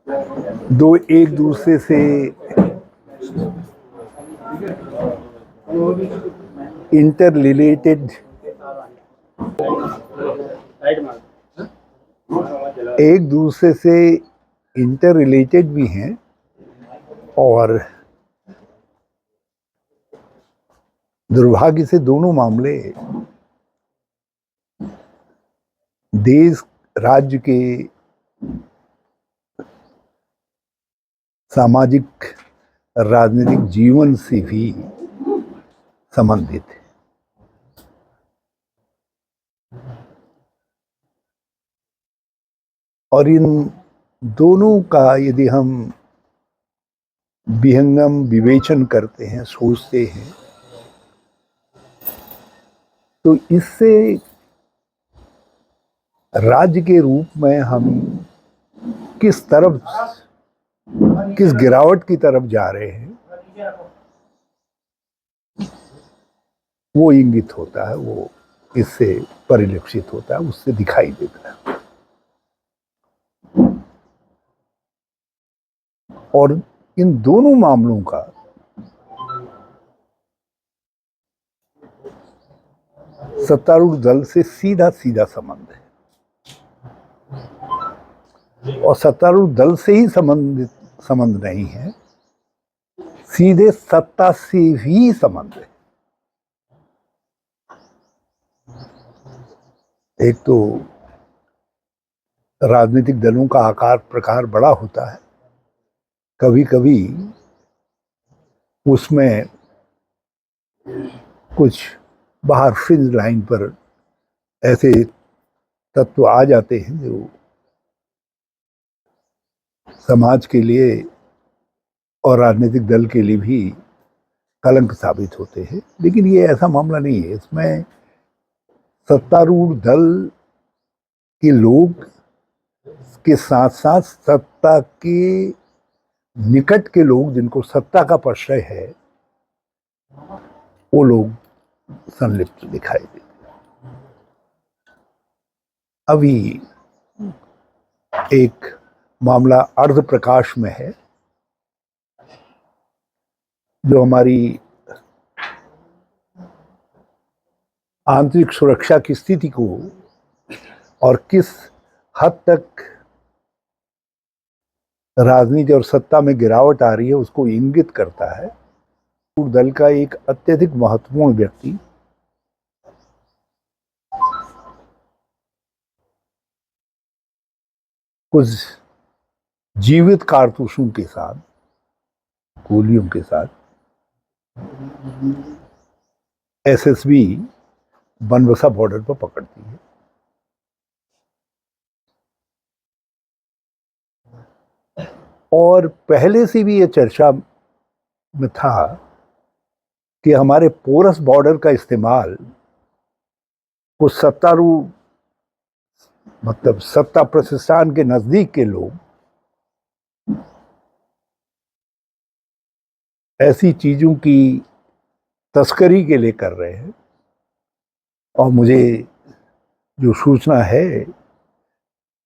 दो एक दूसरे से इंटर रिलेटेड, एक दूसरे से इंटर रिलेटेड भी हैं और दुर्भाग्य से दोनों मामले देश राज्य के सामाजिक राजनीतिक जीवन से भी संबंधित है। और इन दोनों का यदि हम विहंगम विवेचन करते हैं, सोचते हैं, तो इससे राज्य के रूप में हम किस तरफ, किस गिरावट की तरफ जा रहे हैं, वो इंगित होता है, वो इससे परिलक्षित होता है, उससे दिखाई देता है। और इन दोनों मामलों का सत्तारूढ़ दल से सीधा सीधा संबंध है, और सत्तारूढ़ दल से ही संबंध नहीं है, सीधे सत्ता से ही संबंध है। एक तो राजनीतिक दलों का आकार प्रकार बड़ा होता है, कभी कभी उसमें कुछ बाहर फ्रिंज लाइन पर ऐसे तत्व आ जाते हैं जो समाज के लिए और राजनीतिक दल के लिए भी कलंक साबित होते हैं। लेकिन ये ऐसा मामला नहीं है। इसमें सत्तारूढ़ दल के लोग के साथ साथ सत्ता के निकट के लोग, जिनको सत्ता का प्रश्रय है, वो लोग संलिप्त दिखाई देते हैं। अभी एक मामला अर्ध प्रकाश में है जो हमारी आंतरिक सुरक्षा की स्थिति को और किस हद तक राजनीति और सत्ता में गिरावट आ रही है उसको इंगित करता है। दल का एक अत्यधिक महत्वपूर्ण व्यक्ति कुछ जीवित कारतूसों के साथ, गोलियों के साथ एसएसबी बनबसा बॉर्डर पर पकड़ती है। और पहले से भी ये चर्चा में था कि हमारे पोरस बॉर्डर का इस्तेमाल कुछ सत्तारूढ़, मतलब सत्ता प्रतिष्ठान के नजदीक के लोग ऐसी चीजों की तस्करी के लिए कर रहे हैं। और मुझे जो सूचना है,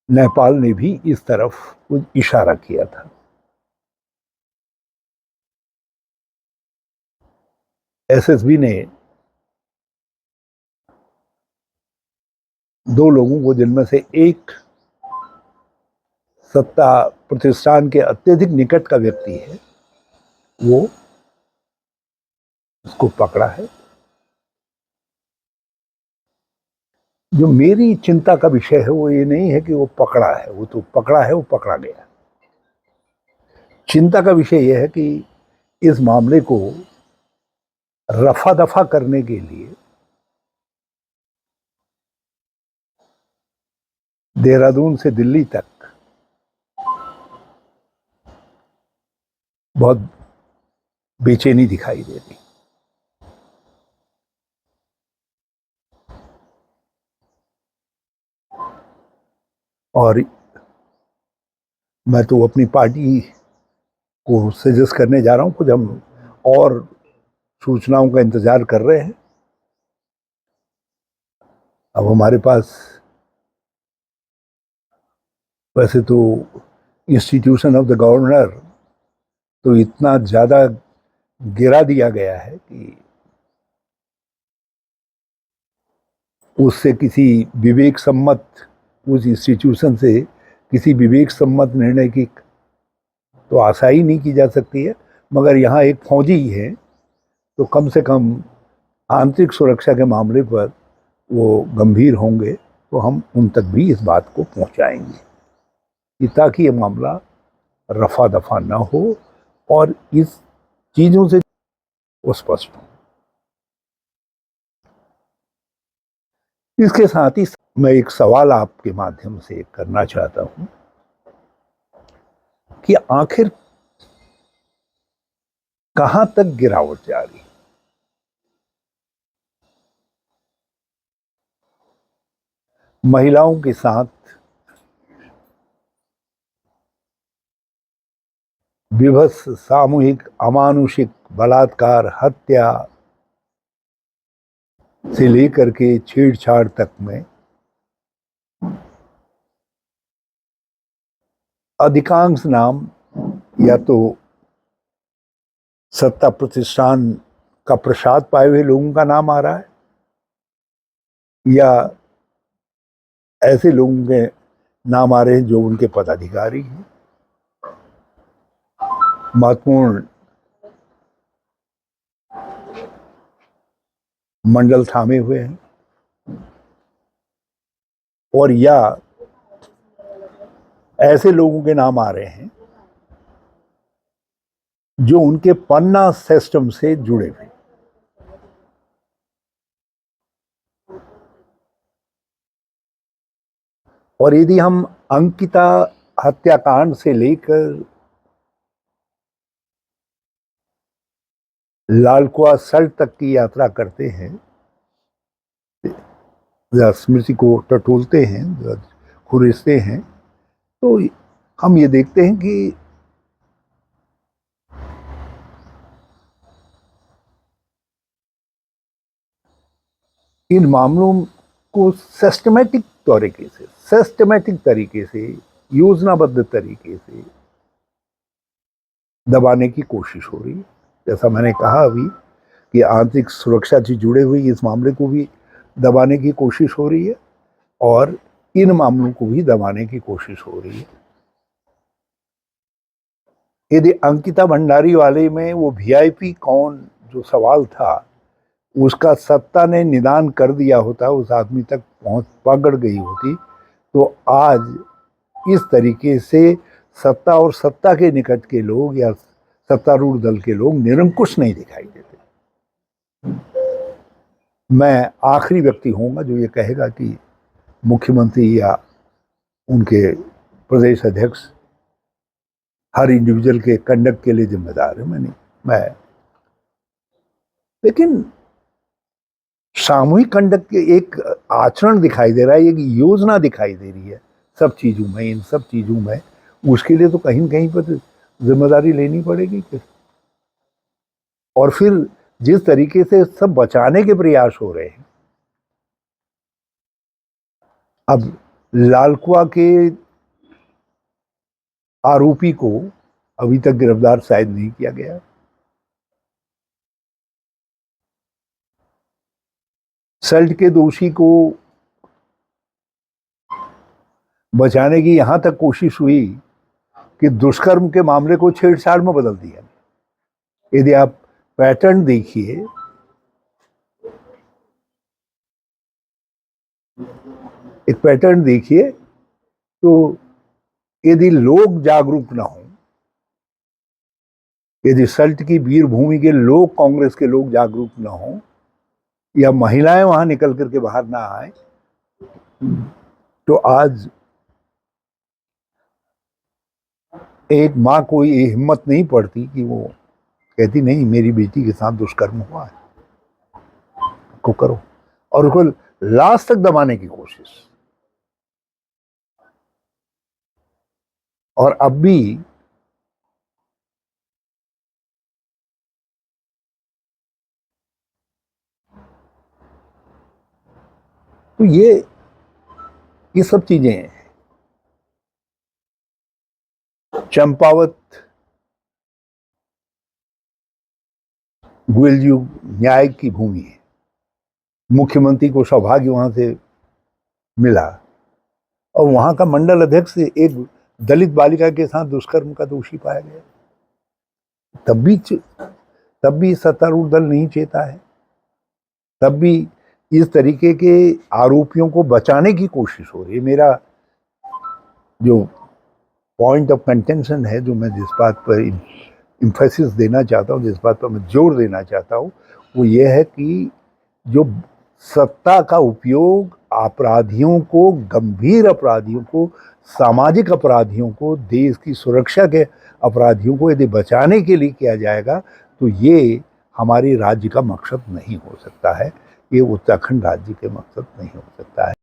नेपाल ने भी इस तरफ इशारा किया था। एसएसबी ने दो लोगों को, जिनमें से एक सत्ता प्रतिष्ठान के अत्यधिक निकट का व्यक्ति है, वो उसको पकड़ा है। जो मेरी चिंता का विषय है वो ये नहीं है कि वो पकड़ा है, वो तो पकड़ा है, वो पकड़ा गया। चिंता का विषय यह है कि इस मामले को रफा दफा करने के लिए देहरादून से दिल्ली तक बहुत बेचैनी दिखाई दे रही। और मैं तो अपनी पार्टी को सजेस्ट करने जा रहा हूं, कुछ हम और सूचनाओं का इंतजार कर रहे हैं। अब हमारे पास वैसे तो इंस्टीट्यूशन ऑफ द गवर्नर तो इतना ज्यादा गिरा दिया गया है कि उससे किसी विवेक सम्मत, उस इंस्टीट्यूशन से किसी विवेक सम्मत निर्णय की तो आशा ही नहीं की जा सकती है। मगर यहाँ एक फौजी है तो कम से कम आंतरिक सुरक्षा के मामले पर वो गंभीर होंगे, तो हम उन तक भी इस बात को पहुंचाएंगे कि ताकि ये मामला रफा दफा ना हो और इस चीजों से वो स्पष्ट हो। इसके साथ ही मैं एक सवाल आपके माध्यम से करना चाहता हूं कि आखिर कहां तक गिरावट जारी है? महिलाओं के साथ विभत्स सामूहिक अमानुषिक बलात्कार, हत्या से लेकर के छेड़छाड़ तक में अधिकांश नाम या तो सत्ता प्रतिष्ठान का प्रसाद पाए हुए लोगों का नाम आ रहा है या ऐसे लोगों के नाम आ रहे हैं जो उनके पदाधिकारी हैं, महत्वपूर्ण मंडल थामे हुए हैं, और या ऐसे लोगों के नाम आ रहे हैं जो उनके पन्ना सिस्टम से जुड़े हुए। और यदि हम अंकिता हत्याकांड से लेकर लालकुआ सल्ट तक की यात्रा करते हैं, स्मृति को टटोलते हैं, खुरेसते हैं, तो हम ये देखते हैं कि इन मामलों को सिस्टमेटिक तरीके से योजनाबद्ध तरीके से दबाने की कोशिश हो रही है। जैसा मैंने कहा अभी कि आंतरिक सुरक्षा से जुड़े हुए इस मामले को भी दबाने की कोशिश हो रही है और इन मामलों को भी दबाने की कोशिश हो रही है। यदि अंकिता भंडारी वाले में वो वीआईपी कौन जो सवाल था, उसका सत्ता ने निदान कर दिया होता, उस आदमी तक पहुंच पकड़ गई होती, तो आज इस तरीके से सत्ता और सत्ता के निकट के लोग या सत्तारूढ़ दल के लोग निरंकुश नहीं दिखाई देते। मैं आखिरी व्यक्ति होऊंगा जो ये कहेगा कि मुख्यमंत्री या उनके प्रदेश अध्यक्ष हर इंडिविजुअल के कंडक्ट के लिए जिम्मेदार है। मैं लेकिन सामूहिक कंडक्ट के एक आचरण दिखाई दे रहा है, एक योजना दिखाई दे रही है सब चीजों में, इन सब चीजों में। उसके लिए तो कहीं कहीं पर जिम्मेदारी लेनी पड़ेगी। और फिर जिस तरीके से सब बचाने के प्रयास हो रहे हैं, अब लालकुआ के आरोपी को अभी तक गिरफ्तार शायद नहीं किया गया। सल्ट के दोषी को बचाने की यहां तक कोशिश हुई कि दुष्कर्म के मामले को छेड़छाड़ में बदल दिया। यदि आप पैटर्न देखिए, एक पैटर्न देखिए, तो यदि लोग जागरूक ना हो, यदि सल्ट की वीर भूमि के लोग, कांग्रेस के लोग जागरूक ना हो, या महिलाएं वहां निकल करके बाहर ना आए, तो आज एक मां को ये हिम्मत नहीं पड़ती कि वो कहती नहीं मेरी बेटी के साथ दुष्कर्म हुआ है, को करो, और उसको लास्ट तक दबाने की कोशिश। और अब भी तो ये सब चीजें चंपावत गोयल युग न्याय की भूमि है। मुख्यमंत्री को सौभाग्य वहां से मिला और वहां का मंडल अध्यक्ष एक दलित बालिका के साथ दुष्कर्म का दोषी पाया गया। तब भी सत्तारूढ़ दल नहीं चेता है। तब भी इस तरीके के आरोपियों को बचाने की कोशिश हो रही है। मेरा जो पॉइंट ऑफ कंटेंशन है, जो मैं जिस बात पर इम्फेसिस देना चाहता हूँ, जिस बात पर मैं जोर देना चाहता हूँ, वो ये है कि जो सत्ता का उपयोग अपराधियों को, गंभीर अपराधियों को, सामाजिक अपराधियों को, देश की सुरक्षा के अपराधियों को यदि बचाने के लिए किया जाएगा तो ये हमारी राज्य का मकसद नहीं हो सकता है, ये उत्तराखंड राज्य के मकसद नहीं हो सकता है।